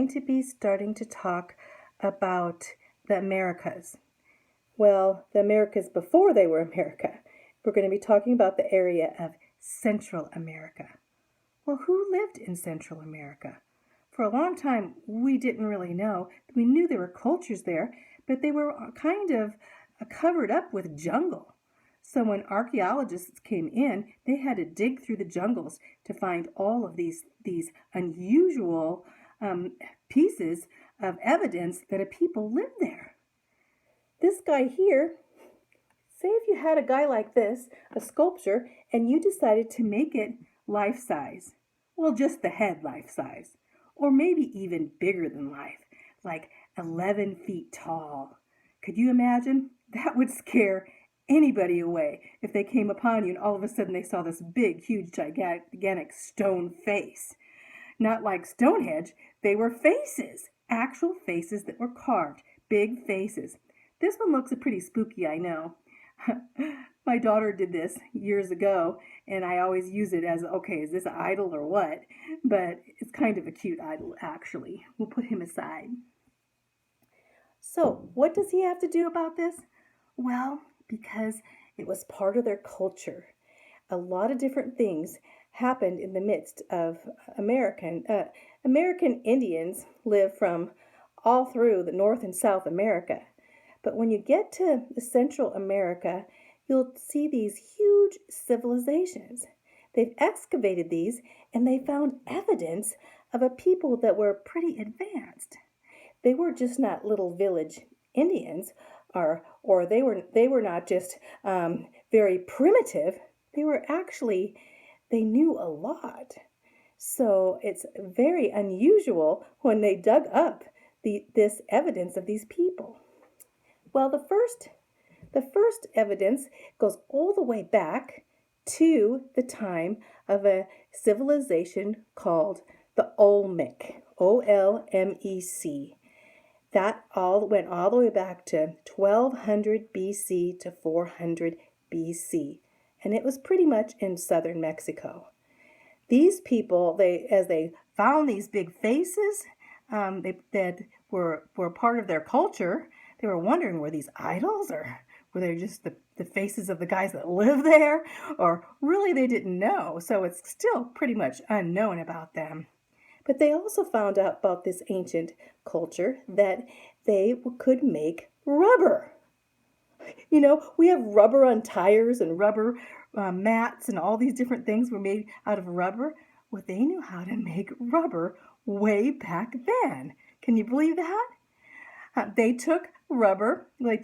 to be starting to talk about the Americas. Well, the Americas before they were America. We're going to be talking about the area of Central America. Well, who lived in Central America? For a long time, we didn't really know. We knew there were cultures there, but they were kind of covered up with jungle. So when archaeologists came in, they had to dig through the jungles to find all of these unusual pieces of evidence that a people lived there. This guy here, say if you had a guy like this, a sculpture, and you decided to make it life size. Well, just the head life size. Or maybe even bigger than life, like 11 feet tall. Could you imagine? That would scare anybody away if they came upon you and all of a sudden they saw this big, huge, gigantic stone face. Not like Stonehenge, they were faces, actual faces that were carved, big faces. This one looks pretty spooky, I know. My daughter did this years ago, and I always use it as, okay, is this an idol or what? But it's kind of a cute idol, actually. We'll put him aside. So, what does he have to do about this? Well, because it was part of their culture. A lot of different things happened in the midst of American Indians live from all through the North and South America. But when you get to the Central America, you'll see these huge civilizations. They've excavated these and they found evidence of a people that were pretty advanced. They were just not little village Indians, or they were not just very primitive. They knew a lot. So it's very unusual when they dug up this evidence of these people. Well, the first evidence goes all the way back to the time of a civilization called the Olmec, Olmec. That went all the way back to 1200 BC to 400 BC, and it was pretty much in southern Mexico. These people, as they found these big faces that were part of their culture, they were wondering, were these idols, or were they just the faces of the guys that live there? Or really they didn't know, so it's still pretty much unknown about them. But they also found out about this ancient culture that they could make rubber. You know, we have rubber on tires and rubber mats and all these different things were made out of rubber. Well, they knew how to make rubber way back then. Can you believe that? They took rubber. They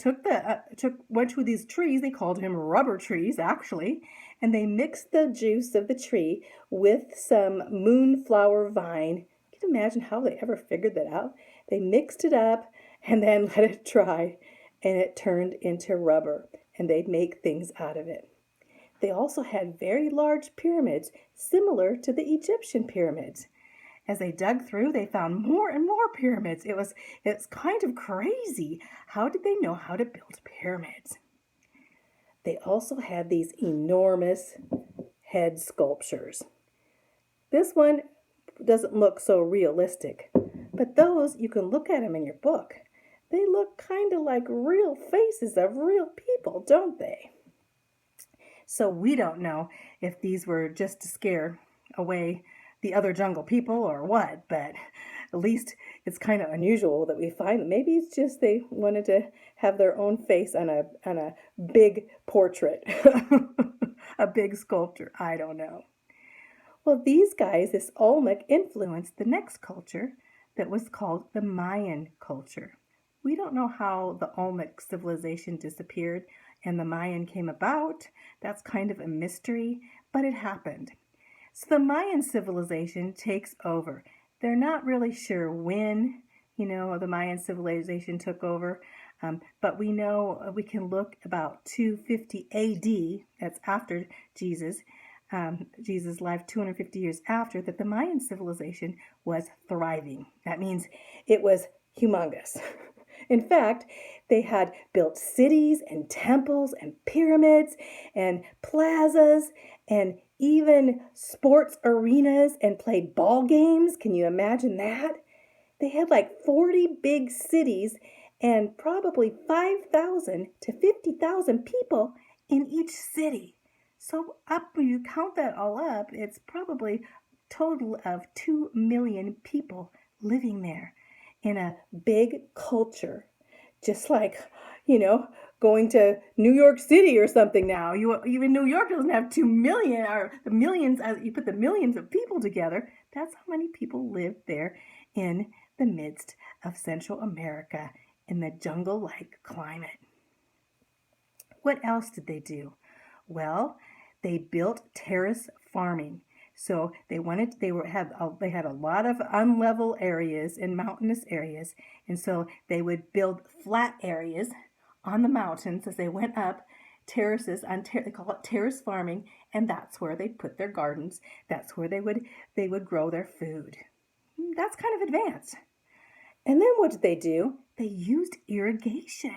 went to these trees. They called them rubber trees, actually, and they mixed the juice of the tree with some moonflower vine. Can you imagine how they ever figured that out? They mixed it up and then let it dry, and it turned into rubber, and they'd make things out of it. They also had very large pyramids, similar to the Egyptian pyramids. As they dug through, they found more and more pyramids. It's kind of crazy. How did they know how to build pyramids? They also had these enormous head sculptures. This one doesn't look so realistic, but those, you can look at them in your book. They look kind of like real faces of real people, don't they? So we don't know if these were just to scare away the other jungle people or what, but at least it's kind of unusual that we find them. Maybe it's just they wanted to have their own face on a big portrait, a big sculpture. I don't know. Well, these guys, this Olmec, influenced the next culture that was called the Mayan culture. We don't know how the Olmec civilization disappeared and the Mayan came about. That's kind of a mystery, but it happened. So the Mayan civilization takes over. They're not really sure when, the Mayan civilization took over, but we know we can look about 250 AD, that's after Jesus. Jesus' life 250 years after, that the Mayan civilization was thriving. That means it was humongous. In fact, they had built cities and temples and pyramids and plazas and even sports arenas and played ball games. Can you imagine that? They had like 40 big cities and probably 5,000 to 50,000 people in each city. So up when you count that all up, it's probably a total of 2 million people living there in a big culture. Just like, you know, going to New York City or something now. Even New York doesn't have 2 million or the millions, as you put the millions of people together. That's how many people lived there in the midst of Central America in the jungle-like climate. What else did they do? Well, they built terrace farming. So they had a lot of unlevel areas and mountainous areas, and so they would build flat areas on the mountains as they went up, terraces they call it terrace farming, and that's where they put their gardens. That's where they would grow their food. That's kind of advanced. And then what did they do? They used irrigation.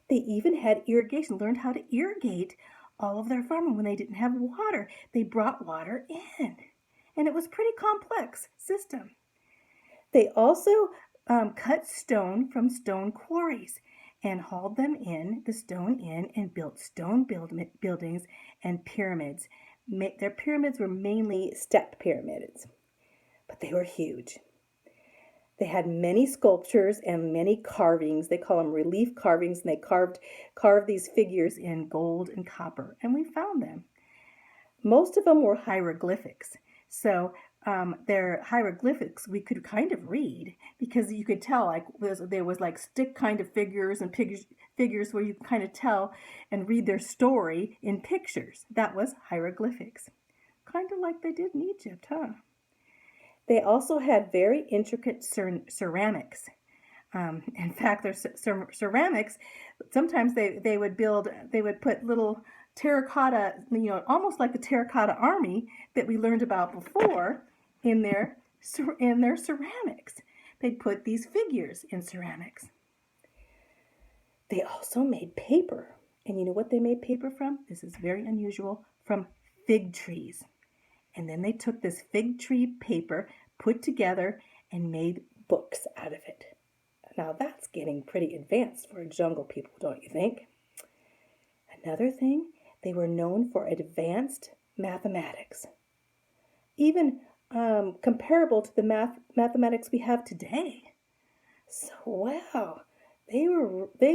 They even had irrigation, learned how to irrigate all of their farming when they didn't have water. They brought water in, and it was a pretty complex system. They also cut stone from stone quarries and hauled the stone in, and built stone buildings and pyramids. Their pyramids were mainly step pyramids, but they were huge. They had many sculptures and many carvings. They call them relief carvings, and they carved these figures in gold and copper, and we found them. Most of them were hieroglyphics. So their hieroglyphics we could kind of read, because you could tell like there was like stick kind of figures and figures where you kind of tell and read their story in pictures. That was hieroglyphics. Kind of like they did in Egypt, huh? They also had very intricate ceramics. In fact, their ceramics, sometimes they would put little terracotta, almost like the terracotta army that we learned about before in their ceramics. They'd put these figures in ceramics. They also made paper. And you know what they made paper from? This is very unusual, from fig trees. And then they took this fig tree paper, put together, and made books out of it. Now that's getting pretty advanced for jungle people, don't you think? Another thing, they were known for advanced mathematics, even comparable to the mathematics we have today. So wow, they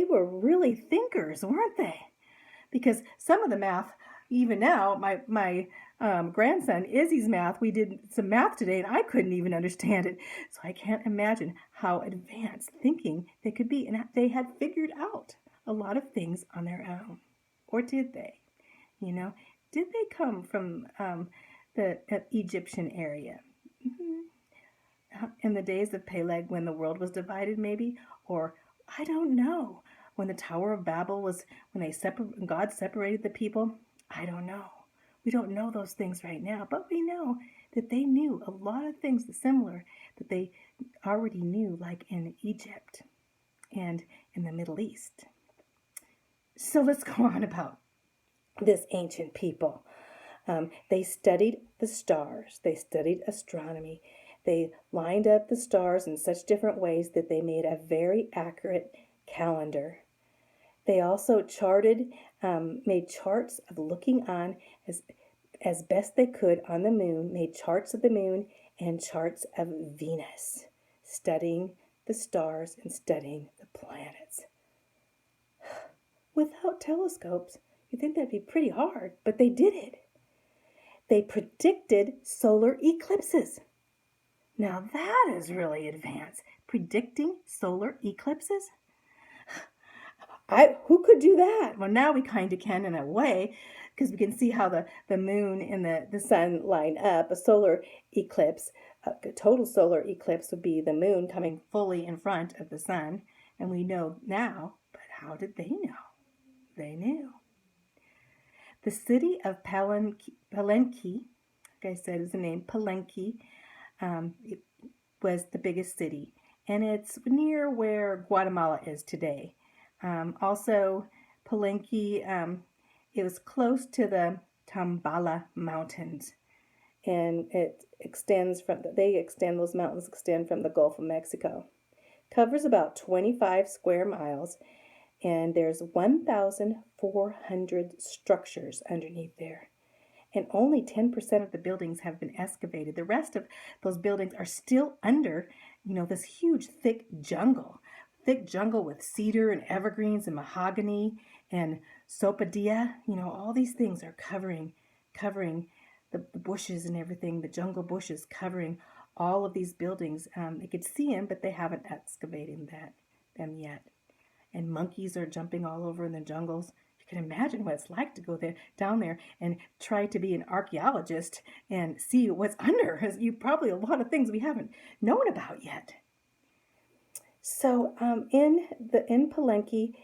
were really thinkers, weren't they? Because some of the math, even now, my grandson Izzy's math, we did some math today and I couldn't even understand it. So I can't imagine how advanced thinking they could be. And they had figured out a lot of things on their own. Or did they? Did they come from the Egyptian area? In the days of Peleg, when the world was divided, maybe? Or I don't know. When the Tower of Babel was, when God separated the people? I don't know. We don't know those things right now, but we know that they knew a lot of things similar that they already knew, like in Egypt and in the Middle East. So let's go on about this ancient people. They studied the stars. They studied astronomy. They lined up the stars in such different ways that they made a very accurate calendar. They also made charts of looking on as best they could on the moon, made charts of the moon and charts of Venus, studying the stars and studying the planets. Without telescopes, you'd think that'd be pretty hard, but they did it. They predicted solar eclipses. Now that is really advanced. Predicting solar eclipses? Who could do that? Well, now we kind of can in a way, because we can see how the moon and the sun line up. A solar eclipse, a total solar eclipse would be the moon coming fully in front of the sun. And we know now, but how did they know? They knew. The city of Palenque, like I said, is the name Palenque. It was the biggest city, and it's near where Guatemala is today. Also, Palenque, it was close to the Tambala Mountains, and those mountains extend from the Gulf of Mexico. Covers about 25 square miles, and there's 1,400 structures underneath there. And only 10% of the buildings have been excavated. The rest of those buildings are still under, this huge thick jungle with cedar and evergreens and mahogany and sopadilla. All these things are covering the bushes and everything, the jungle bushes covering all of these buildings. They could see them, but they haven't excavated them yet. And monkeys are jumping all over in the jungles. You can imagine what it's like to go down there and try to be an archaeologist and see what's under. You probably a lot of things we haven't known about yet. So in Palenque,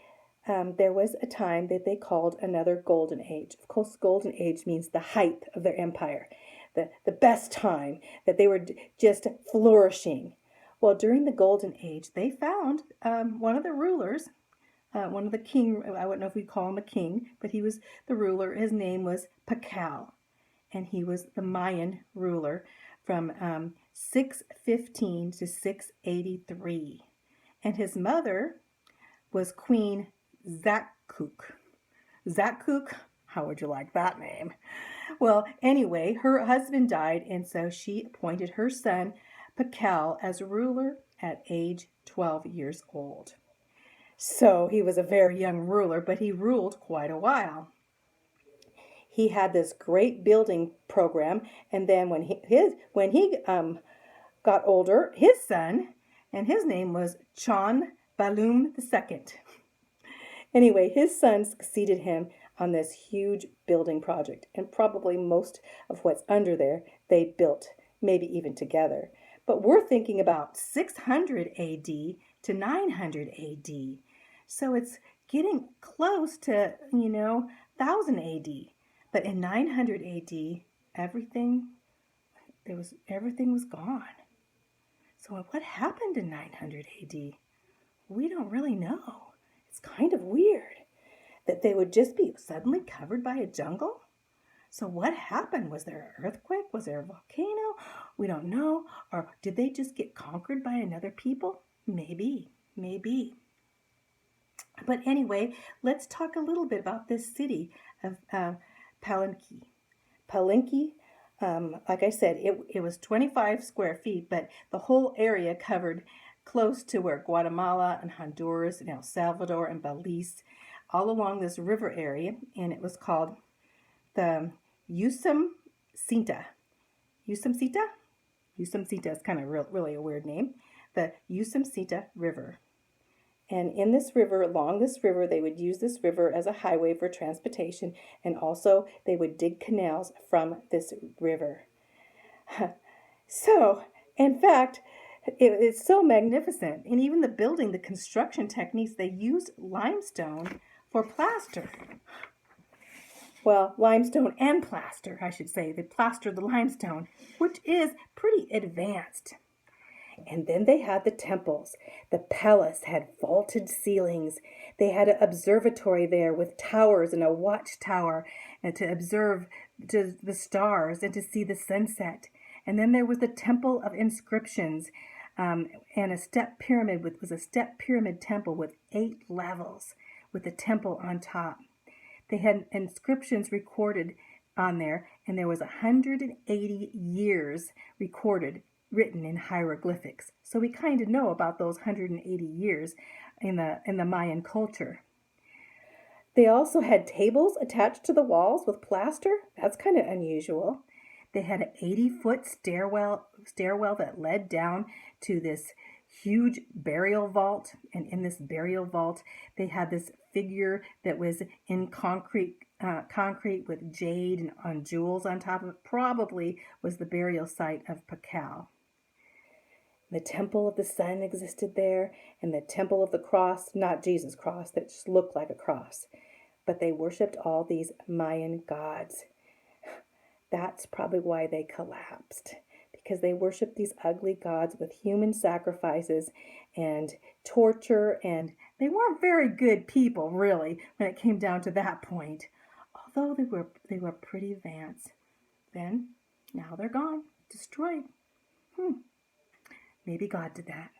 there was a time that they called another golden age. Of course, golden age means the height of their empire, the best time that they were just flourishing. Well, during the golden age, they found one of the rulers, one of the king. I wouldn't know if we'd call him a king, but he was the ruler. His name was Pacal, and he was the Mayan ruler from 615 to 683. And his mother was Queen Zakuk. Zakuk, how would you like that name? Well, anyway, her husband died, and so she appointed her son Pacal as ruler at age 12 years old. So he was a very young ruler, but he ruled quite a while. He had this great building program, and then when he got older, his son, and his name was Chon Balum II. Anyway, his son succeeded him on this huge building project, and probably most of what's under there they built, maybe even together. But we're thinking about 600 AD to 900 AD. So it's getting close to, 1000 AD. But in 900 AD, everything was gone. So what happened in 900 AD? We don't really know. It's kind of weird that they would just be suddenly covered by a jungle. So what happened? Was there an earthquake? Was there a volcano? We don't know. Or did they just get conquered by another people? Maybe. But anyway, let's talk a little bit about this city of Palenque. Palenque, like I said, it was 25 square feet, but the whole area covered close to where Guatemala and Honduras and El Salvador and Belize, all along this river area, and it was called the Usamcita. Usamcita is kind of really a weird name. The Usamcita River. And in this river, along this river, they would use this river as a highway for transportation, and also they would dig canals from this river. So, in fact, it's so magnificent. And even the construction techniques, they used limestone for plaster. Well, limestone and plaster, I should say. They plastered the limestone, which is pretty advanced. And then they had the temples. The palace had vaulted ceilings. They had an observatory there with towers and a watchtower, and to observe the stars and to see the sunset. And then there was the temple of inscriptions, and a step pyramid was a step pyramid temple with 8 levels, with the temple on top. They had inscriptions recorded on there, and there was 180 years written in hieroglyphics. So we kind of know about those 180 years in the Mayan culture. They also had tables attached to the walls with plaster. That's kind of unusual. They had an 80-foot stairwell that led down to this huge burial vault. And in this burial vault, they had this figure that was in concrete with jade and jewels on top of it. Probably was the burial site of Pacal. The temple of the sun existed there, and the temple of the cross, not Jesus' cross, that just looked like a cross. But they worshipped all these Mayan gods. That's probably why they collapsed, because they worshipped these ugly gods with human sacrifices and torture, and they weren't very good people, really, when it came down to that point. Although they were pretty advanced. Now they're gone. destroyed. Maybe God did that.